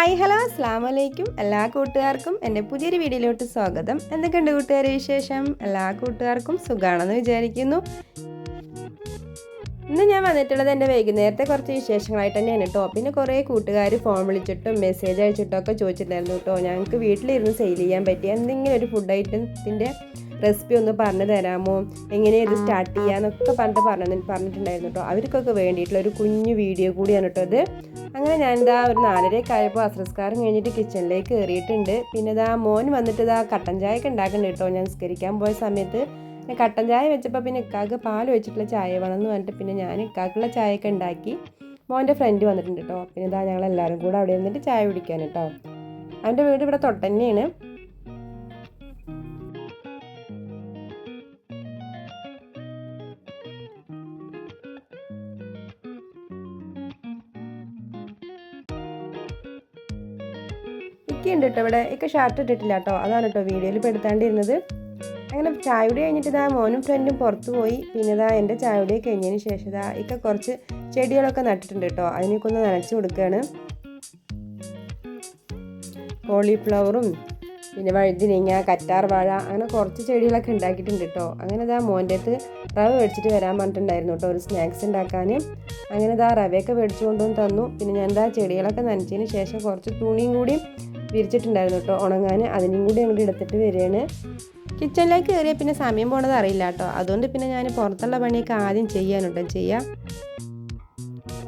Hi hello അസ്സലാമു അലൈക്കും എല്ലാ കൂട്ടുകാർക്കും എൻ്റെ പുതിയൊരു വീഡിയോയിലോട്ട് സ്വാഗതം. എന്തൊക്കെയുണ്ട് കൂട്ടുകാരെ വിശേഷം? എല്ലാ കൂട്ടുകാർക്കും സുഖമാണെന്ന് വിചാരിക്കുന്നു. ഇന്ന് ഞാൻ വന്നിട്ടുള്ളത് എൻ്റെ വൈകുന്നേരത്തെ കുറച്ച് വിശേഷങ്ങളായിട്ട് തന്നെയാണ് കേട്ടോ. പിന്നെ കുറേ കൂട്ടുകാർ ഫോൺ വിളിച്ചിട്ടും മെസ്സേജ് അയച്ചിട്ടും ഒക്കെ ചോദിച്ചിട്ടുണ്ടായിരുന്നു കേട്ടോ. ഞങ്ങൾക്ക് വീട്ടിലിരുന്ന് സെയിൽ ചെയ്യാൻ പറ്റിയ എന്തെങ്കിലും ഒരു ഫുഡ് ഐറ്റത്തിൻ്റെ റെസിപ്പി ഒന്ന് പറഞ്ഞു തരാമോ, എങ്ങനെയാണ് ഇത് സ്റ്റാർട്ട് ചെയ്യാന്നൊക്കെ പറഞ്ഞിട്ടുണ്ടായിരുന്നു കേട്ടോ. അവർക്കൊക്കെ വേണ്ടിയിട്ടുള്ള ഒരു കുഞ്ഞു വീഡിയോ കൂടിയാണ് കേട്ടോ ഇത്. അങ്ങനെ ഞാനിതാ ഒരു 4:30 ആയപ്പോൾ അസ്രസ്കാരം കഴിഞ്ഞിട്ട് കിച്ചണിലേക്ക് കയറിയിട്ടുണ്ട്. പിന്നെ ഇതാ മോൻ വന്നിട്ട് ഇതാ കട്ടൻ ചായ ഒക്കെ ഉണ്ടാക്കുന്നുണ്ട് കേട്ടോ. ഞാൻ നിസ്കരിക്കാൻ പോയ സമയത്ത് കട്ടൻ ചായ വെച്ചപ്പോൾ പിന്നെ ഇക്കാക്ക് പാൽ വെച്ചിട്ടുള്ള ചായ വേണമെന്ന് പറഞ്ഞിട്ട് പിന്നെ ഞാൻ ഇക്കാക്കുള്ള ചായയൊക്കെ ഉണ്ടാക്കി. മോൻ്റെ ഫ്രണ്ട് വന്നിട്ടുണ്ട് കേട്ടോ. പിന്നെ ഇതാ ഞങ്ങളെല്ലാവരും കൂടെ അവിടെ നിന്നിട്ട് ചായ കുടിക്കാൻ കേട്ടോ. അവൻ്റെ വീട് ഇവിടെ തൊട്ട് തന്നെയാണ്. ഉണ്ട് കേട്ടോ ഇവിടെ. ഇക്ക ഷർട്ട് ഇട്ടിട്ടില്ല കേട്ടോ, അതാണ് കേട്ടോ വീഡിയോയിൽ പെടുത്താണ്ടിരുന്നത്. അങ്ങനെ ചായ കുടി കഴിഞ്ഞിട്ട് ഇതാ മോനും ഫ്രണ്ടും പുറത്ത് പോയി. പിന്നെ ഇതാ എൻ്റെ ചായ കുടി കഴിഞ്ഞതിന് ശേഷം ഇതാ ഇക്ക കുറച്ച് ചെടികളൊക്കെ നട്ടിട്ടുണ്ട് കേട്ടോ. അതിനൊക്കെ ഒന്ന് നനച്ച് കൊടുക്കുകയാണ്. കോളിഫ്ലവറും പിന്നെ വഴുതിനങ്ങ, കറ്റാർ വാഴ, അങ്ങനെ കുറച്ച് ചെടികളൊക്കെ ഉണ്ടാക്കിയിട്ടുണ്ട് കേട്ടോ. അങ്ങനെ ഇതാ മോൻ്റെ അടുത്ത് റവ മേടിച്ചിട്ട് വരാൻ പറഞ്ഞിട്ടുണ്ടായിരുന്നു കേട്ടോ ഒരു സ്നാക്സ് ഉണ്ടാക്കാൻ. അങ്ങനെ ഇതാ റവയൊക്കെ മേടിച്ചു കൊണ്ടുവന്ന് തന്നു. പിന്നെ ഞാൻ ഇതാ ചെടികളൊക്കെ നനച്ചതിന് ശേഷം കുറച്ച് തുണിയും കൂടി വിരിച്ചിട്ടുണ്ടായിരുന്നു കേട്ടോ ഉണങ്ങാൻ. അതിനും കൂടി അങ്ങോട്ട് എടുത്തിട്ട് വരികയാണ്. കിച്ചണിലേക്ക് കയറിയാൽ പിന്നെ സമയം പോണത് അറിയില്ല കേട്ടോ. അതുകൊണ്ട് പിന്നെ ഞാൻ പുറത്തുള്ള പണിയൊക്കെ ആദ്യം ചെയ്യാനുണ്ടോ ചെയ്യാം.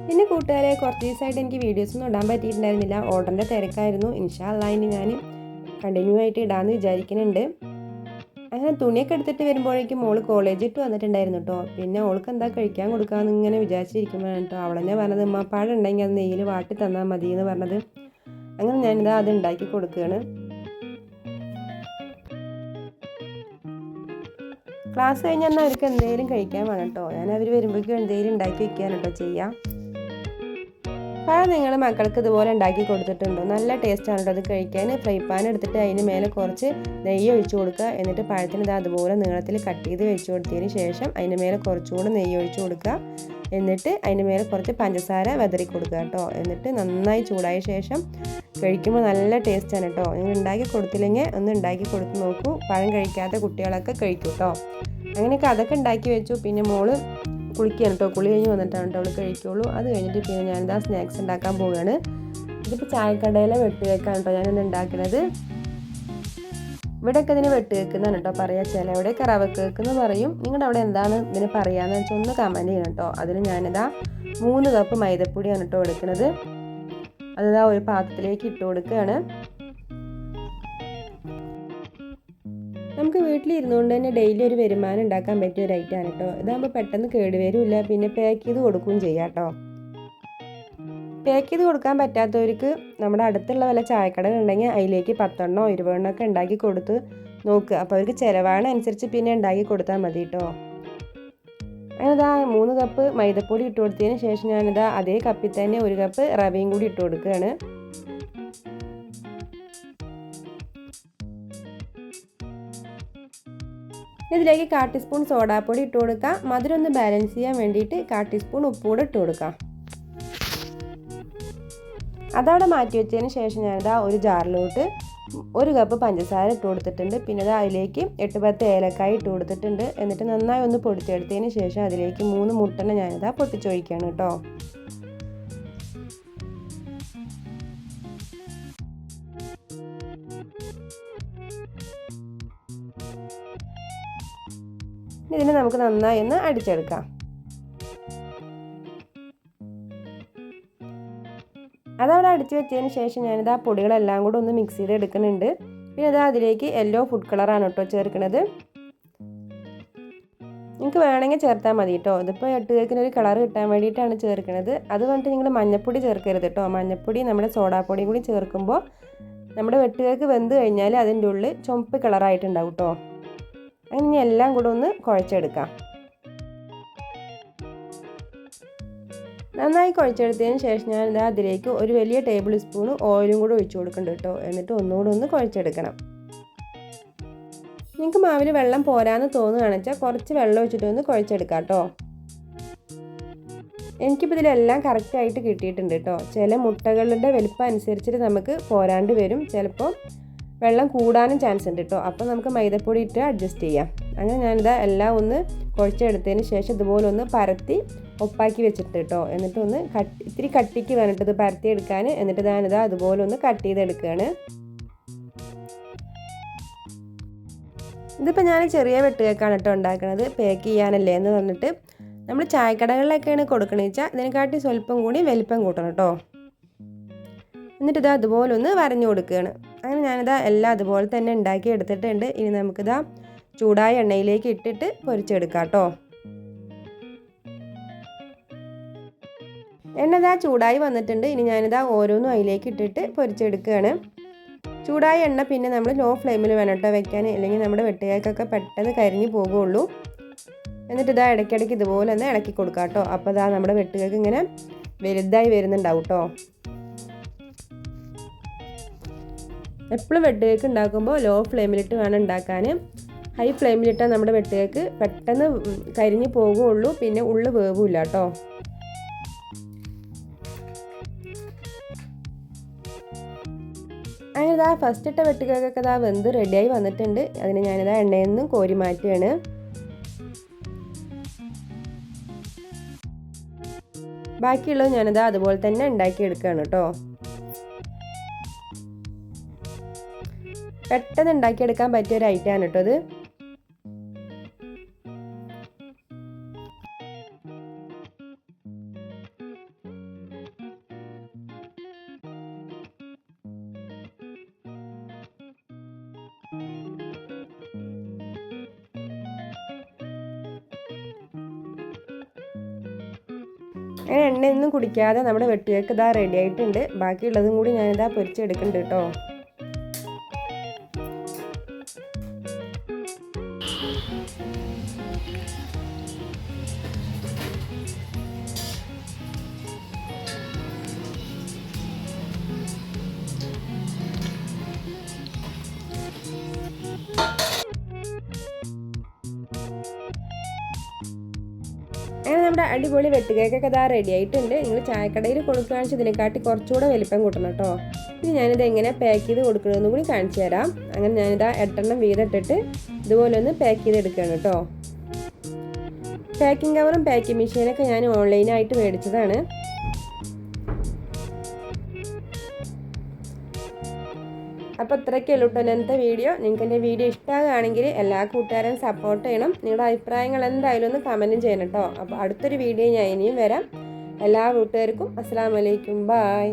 പിന്നെ കൂട്ടുകാരെ കുറച്ച് ദിവസമായിട്ട് എനിക്ക് വീഡിയോസൊന്നും ഇടാൻ പറ്റിയിട്ടുണ്ടായിരുന്നില്ല. ഓർഡറിൻ്റെ തിരക്കായിരുന്നു. ഇൻഷാ അല്ലാഹ് ഇനി ഞാൻ കണ്ടിന്യൂ ആയിട്ട് ഇടാമെന്ന് വിചാരിക്കുന്നുണ്ട്. അങ്ങനെ തുണിയൊക്കെ എടുത്തിട്ട് വരുമ്പോഴേക്കും മോള് കോളേജ് ഇട്ട് വന്നിട്ടുണ്ടായിരുന്നു കേട്ടോ. പിന്നെ ഓൾക്ക് എന്താ കഴിക്കാൻ കൊടുക്കാമെന്ന് ഇങ്ങനെ വിചാരിച്ചിരിക്കുമ്പോഴാണ് കേട്ടോ അവളെന്നെ പറഞ്ഞത് ഉമ്മാപ്പാട് ഉണ്ടെങ്കിൽ അത് നെയ്യിൽ വാട്ടി തന്നാൽ മതി എന്ന് പറഞ്ഞത്. അങ്ങനെ ഞാനിതാ അത് ഉണ്ടാക്കി കൊടുക്കുകയാണ്. ക്ലാസ് കഴിഞ്ഞാൽ അവർക്ക് എന്തെങ്കിലും കഴിക്കാൻ വേണം കേട്ടോ. ഞാൻ അവർ വരുമ്പോഴേക്കും എന്തെങ്കിലും ഉണ്ടാക്കി വെക്കാൻ കേട്ടോ ചെയ്യാം. പഴം നിങ്ങൾ മക്കൾക്ക് ഇതുപോലെ ഉണ്ടാക്കി കൊടുത്തിട്ടുണ്ടോ? നല്ല ടേസ്റ്റാണ് കേട്ടോ അത് കഴിക്കാൻ. ഫ്രൈ പാൻ എടുത്തിട്ട് അതിന് മേലെ കുറച്ച് നെയ്യ് ഒഴിച്ച് കൊടുക്കുക. എന്നിട്ട് പഴത്തിന് ഇതാ അതുപോലെ നീളത്തിൽ കട്ട് ചെയ്ത് വെച്ച് കൊടുത്തതിന് ശേഷം അതിന് മേലെ കുറച്ചുകൂടി നെയ്യ് ഒഴിച്ച് കൊടുക്കുക. എന്നിട്ട് അതിന് മേലെ കുറച്ച് പഞ്ചസാര വിതറി കൊടുക്കുക കേട്ടോ. എന്നിട്ട് നന്നായി ചൂടായ ശേഷം കഴിക്കുമ്പോൾ നല്ല ടേസ്റ്റാണ് കേട്ടോ. നിങ്ങൾ ഉണ്ടാക്കി കൊടുത്തില്ലെങ്കിൽ ഒന്ന് ഉണ്ടാക്കി കൊടുത്ത് നോക്കൂ. പഴം കഴിക്കാത്ത കുട്ടികളൊക്കെ കഴിക്കും കേട്ടോ. അങ്ങനെയൊക്കെ അതൊക്കെ ഉണ്ടാക്കി വെച്ചു. പിന്നെ മോള് കുളിക്കുകയാണ് കേട്ടോ. കുളി കഴിഞ്ഞ് വന്നിട്ടാണ് കേട്ടോ അവൾ കഴിക്കുള്ളൂ. അത് കഴിഞ്ഞിട്ട് പിന്നെ ഞാനിതാ സ്നാക്സ് ഉണ്ടാക്കാൻ പോവുകയാണ്. ഇതിപ്പോൾ ചായക്കടയിലെ വെട്ടുകേക്കാണ് കേട്ടോ ഞാനിന്ന് ഉണ്ടാക്കുന്നത്. ഇവിടെയൊക്കെ ഇതിന് വെട്ടുകേക്കുന്നതാണ് കേട്ടോ പറയുക. ചിലവിടെയൊക്കെ റവ കേക്ക് എന്ന് പറയും. നിങ്ങളുടെ അവിടെ എന്താണ് ഇതിന് പറയാമെന്ന് വെച്ചാൽ ഒന്ന് കമൻറ്റ് ചെയ്യണം കേട്ടോ. അതിന് ഞാനിതാ 3 കപ്പ് മൈദപ്പൊടിയാണ് കേട്ടോ എടുക്കുന്നത്. അതിതാ ഒരു പാത്രത്തിലേക്ക് ഇട്ട് കൊടുക്കുകയാണ്. നമുക്ക് വീട്ടിലിരുന്നുകൊണ്ട് തന്നെ ഡെയിലി ഒരു വരുമാനം ഉണ്ടാക്കാൻ പറ്റിയ ഒരു ഐറ്റമാണ് കേട്ടോ. ഇതാകുമ്പോൾ പെട്ടെന്ന് കേടുവരുമില്ല. പിന്നെ പാക്ക് ചെയ്ത് കൊടുക്കുകയും ചെയ്യാം കേട്ടോ. പാക്ക് ചെയ്ത് കൊടുക്കാൻ പറ്റാത്തവർക്ക് നമ്മുടെ അടുത്തുള്ള വല്ല ചായക്കടകളുണ്ടെങ്കിൽ അതിലേക്ക് 10 20 ഒക്കെ ഉണ്ടാക്കി കൊടുത്ത് നോക്കുക. അപ്പോൾ അവർക്ക് ചിലവാണ് അനുസരിച്ച് പിന്നെ ഉണ്ടാക്കി കൊടുത്താൽ മതി കേട്ടോ. അങ്ങനെ ഇതാ 3 കപ്പ് മൈദപ്പൊടി ഇട്ട് കൊടുത്തതിന് ശേഷം ഞാനിതാ അതേ കപ്പിൽ തന്നെ 1 കപ്പ് റവയും കൂടി ഇട്ട് കൊടുക്കുകയാണ്. ഇതിലേക്ക് 1/4 ടീസ്പൂൺ സോഡാപ്പൊടി ഇട്ട് കൊടുക്കാം. മധുരം ഒന്ന് ബാലൻസ് ചെയ്യാൻ വേണ്ടിയിട്ട് 1/4 ടീസ്പൂൺ ഉപ്പ് കൂടെ ഇട്ട് കൊടുക്കാം. അതവിടെ മാറ്റി വെച്ചതിന് ശേഷം ഞാനിതാ ഒരു ജാറിലോട്ട് 1 കപ്പ് പഞ്ചസാര ഇട്ട് കൊടുത്തിട്ടുണ്ട്. പിന്നെ അതിലേക്ക് 8-10 ഏലക്കായ ഇട്ട് കൊടുത്തിട്ടുണ്ട്. എന്നിട്ട് നന്നായി ഒന്ന് പൊടിച്ചെടുത്തതിന് ശേഷം അതിലേക്ക് 3 മുട്ടനെ ഞാനിതാ പൊട്ടിച്ചൊഴിക്കുകയാണ് കേട്ടോ. ഇതിന് നമുക്ക് നന്നായി ഒന്ന് അടിച്ചെടുക്കാം. അതവിടെ അടിച്ച് വെച്ചതിന് ശേഷം ഞാനിതാ പൊടികളെല്ലാം കൂടെ ഒന്ന് മിക്സ് ചെയ്ത് എടുക്കുന്നുണ്ട്. പിന്നെ ഇതാ അതിലേക്ക് യെല്ലോ ഫുഡ് കളറാണ് കേട്ടോ ചേർക്കുന്നത്. നിങ്ങൾക്ക് വേണമെങ്കിൽ ചേർത്താൽ മതി കേട്ടോ. ഇതിപ്പോൾ എട്ടുകേക്കിനൊരു കളർ കിട്ടാൻ വേണ്ടിയിട്ടാണ് ചേർക്കുന്നത്. അത് വന്നിട്ട് നിങ്ങൾ മഞ്ഞപ്പൊടി ചേർക്കരുത് കേട്ടോ. മഞ്ഞപ്പൊടി നമ്മുടെ സോഡാപ്പൊടിയും കൂടി ചേർക്കുമ്പോൾ നമ്മുടെ വെട്ടുകേക്ക് വെന്ത് കഴിഞ്ഞാൽ അതിൻ്റെ ഉള്ളിൽ ചുവപ്പ് കളറായിട്ടുണ്ടാവും കേട്ടോ. അങ്ങനെ എല്ലാം കൂടെ ഒന്ന് കുഴച്ചെടുക്കാം. നന്നായി കുഴച്ചെടുത്തതിന് ശേഷം ഞാൻ അതിലേക്ക് ഒരു വലിയ ടേബിൾ സ്പൂൺ ഓയിലും കൂടെ ഒഴിച്ചു കൊടുക്കുന്നുണ്ട് കേട്ടോ. എന്നിട്ട് ഒന്നുകൂടെ ഒന്ന് കുഴച്ചെടുക്കണം. നിങ്ങൾക്ക് മാവിൽ വെള്ളം പോരാന്ന് തോന്നുകയാണെന്ന് വെച്ചാൽ കുറച്ച് വെള്ളം ഒഴിച്ചിട്ട് ഒന്ന് കുഴച്ചെടുക്കാം കേട്ടോ. എനിക്കിപ്പോൾ ഇതിലെല്ലാം കറക്റ്റായിട്ട് കിട്ടിയിട്ടുണ്ട് കേട്ടോ. ചില മുട്ടകളുടെ വലിപ്പം അനുസരിച്ചിട്ട് നമുക്ക് പോരാണ്ട് വരും, ചിലപ്പോൾ വെള്ളം കൂടാനും ചാൻസ് ഉണ്ട് കേട്ടോ. അപ്പോൾ നമുക്ക് മൈദപ്പൊടി ഇട്ട് അഡ്ജസ്റ്റ് ചെയ്യാം. അങ്ങനെ ഞാനിതാ എല്ലാം ഒന്ന് കുഴച്ചെടുത്തതിന് ശേഷം ഇതുപോലെ ഒന്ന് പരത്തി ഒപ്പാക്കി വെച്ചിട്ട് കേട്ടോ. എന്നിട്ടൊന്ന് ഇത്തിരി കട്ടിക്ക് വേണ്ടിട്ട് ഇത് പരത്തി എടുക്കാൻ. എന്നിട്ട് ഞാനിതാ അതുപോലെ ഒന്ന് കട്ട് ചെയ്തെടുക്കുകയാണ്. ഇതിപ്പോൾ ഞാൻ ചെറിയ വെട്ടുകേക്കാണ് കേട്ടോ ഉണ്ടാക്കുന്നത്, പാക്ക് ചെയ്യാനല്ലേ എന്ന് പറഞ്ഞിട്ട്. നമ്മൾ ചായക്കടകളിലൊക്കെയാണ് കൊടുക്കണമെന്ന് വെച്ചാൽ ഇതിനെക്കാട്ടി സ്വല്പം കൂടി വലിപ്പം കൂട്ടണം കേട്ടോ. എന്നിട്ടിതാ അതുപോലെ ഒന്ന് വരഞ്ഞു കൊടുക്കുകയാണ്. അങ്ങനെ ഞാനിതാ എല്ലാം അതുപോലെ തന്നെ ഉണ്ടാക്കി എടുത്തിട്ടുണ്ട്. ഇനി നമുക്കിതാ ചൂടായ എണ്ണയിലേക്ക് ഇട്ടിട്ട് പൊരിച്ചെടുക്കാം കേട്ടോ. എണ്ണ ഇതാ ചൂടായി വന്നിട്ടുണ്ട്. ഇനി ഞാനിതാ ഓരോന്നും അതിലേക്ക് ഇട്ടിട്ട് പൊരിച്ചെടുക്കുകയാണ്. ചൂടായ എണ്ണ പിന്നെ നമ്മൾ ലോ ഫ്ലെയിമിൽ വേണം കേട്ടോ വെക്കാൻ, അല്ലെങ്കിൽ നമ്മുടെ വെട്ടുകേക്കൊക്കെ പെട്ടെന്ന് കരിഞ്ഞു പോകുള്ളൂ. എന്നിട്ട് ഇതാ ഇടയ്ക്കിടയ്ക്ക് ഇതുപോലെ ഒന്ന് ഇളക്കി കൊടുക്കാം കേട്ടോ. അപ്പോൾ ഇതാ നമ്മുടെ വെട്ടുകേക്ക് ഇങ്ങനെ വലുതായി വരുന്നുണ്ടാവും കേട്ടോ. എപ്പോഴും വെട്ടുകേക്ക് ഉണ്ടാക്കുമ്പോൾ ലോ ഫ്ലെയിമിലിട്ട് വേണം ഉണ്ടാക്കാൻ. ഹൈ ഫ്ലെയിമിലിട്ടാൽ നമ്മുടെ വെട്ടുകേക്ക് പെട്ടെന്ന് കരിഞ്ഞു പോകുള്ളൂ, പിന്നെ ഉള്ളു വേവില്ല കേട്ടോ. അങ്ങനെ ഇതാ ഫസ്റ്റ് ഇട്ട വെട്ടുകേക്കൊക്കെ ഇതാ വെന്ത് റെഡിയായി വന്നിട്ടുണ്ട്. അതിന് ഞാനിതാ എണ്ണയിൽ നിന്നും കോരി മാറ്റുകയാണ്. ബാക്കിയുള്ളത് ഞാനിതാ അതുപോലെ തന്നെ ഉണ്ടാക്കിയെടുക്കുകയാണ് കേട്ടോ. പെട്ടെന്ന് ഉണ്ടാക്കിയെടുക്കാൻ പറ്റിയ ഒരു ഐറ്റമാണ് കേട്ടോ ഇത്. അങ്ങനെ എണ്ണയൊന്നും കുടിക്കാതെ നമ്മുടെ വെട്ടുകേക്ക് ഇതാ റെഡി ആയിട്ടുണ്ട്. ബാക്കിയുള്ളതും കൂടി ഞാനിതാ പൊരിച്ചെടുക്കുന്നുണ്ട് കേട്ടോ. അങ്ങനെ നമ്മുടെ അടിപൊളി വെട്ടുകേക്കൊക്കെ ഇതാ റെഡി ആയിട്ടുണ്ട്. നിങ്ങൾ ചായക്കടയിൽ കൊടുക്കുകയാണെന്ന് വെച്ചാൽ ഇതിനെക്കാട്ടി കുറച്ചുകൂടെ വലിപ്പം കൂട്ടണം കേട്ടോ. ഇനി ഞാനിത് എങ്ങനെ പാക്ക് ചെയ്ത് കൊടുക്കണമെന്നും കൂടി കാണിച്ചു തരാം. അങ്ങനെ ഞാനിതാ 8 വീതം ഇട്ടിട്ട് ഇതുപോലെ ഒന്ന് പാക്ക് ചെയ്തെടുക്കുകയാണ് കേട്ടോ. പാക്കിംഗ് കവറും പാക്കിംഗ് മെഷീനൊക്കെ ഞാൻ ഓൺലൈനായിട്ട് മേടിച്ചതാണ്. അപ്പോൾ ഇത്രയൊക്കെയുള്ളൂ കേട്ടോ ഇന്നത്തെ വീഡിയോ. നിങ്ങൾക്ക് എൻ്റെ വീഡിയോ ഇഷ്ടമാകുകയാണെങ്കിൽ എല്ലാ കൂട്ടുകാരും സപ്പോർട്ട് ചെയ്യണം. നിങ്ങളുടെ അഭിപ്രായങ്ങൾ എന്തായാലും ഒന്ന് കമൻറ്റും ചെയ്യണം കേട്ടോ. അപ്പോൾ അടുത്തൊരു വീഡിയോ ഞാൻ ഇനിയും വരാം. എല്ലാ കൂട്ടുകാർക്കും അസ്സലാമു അലൈക്കും. ബായ്.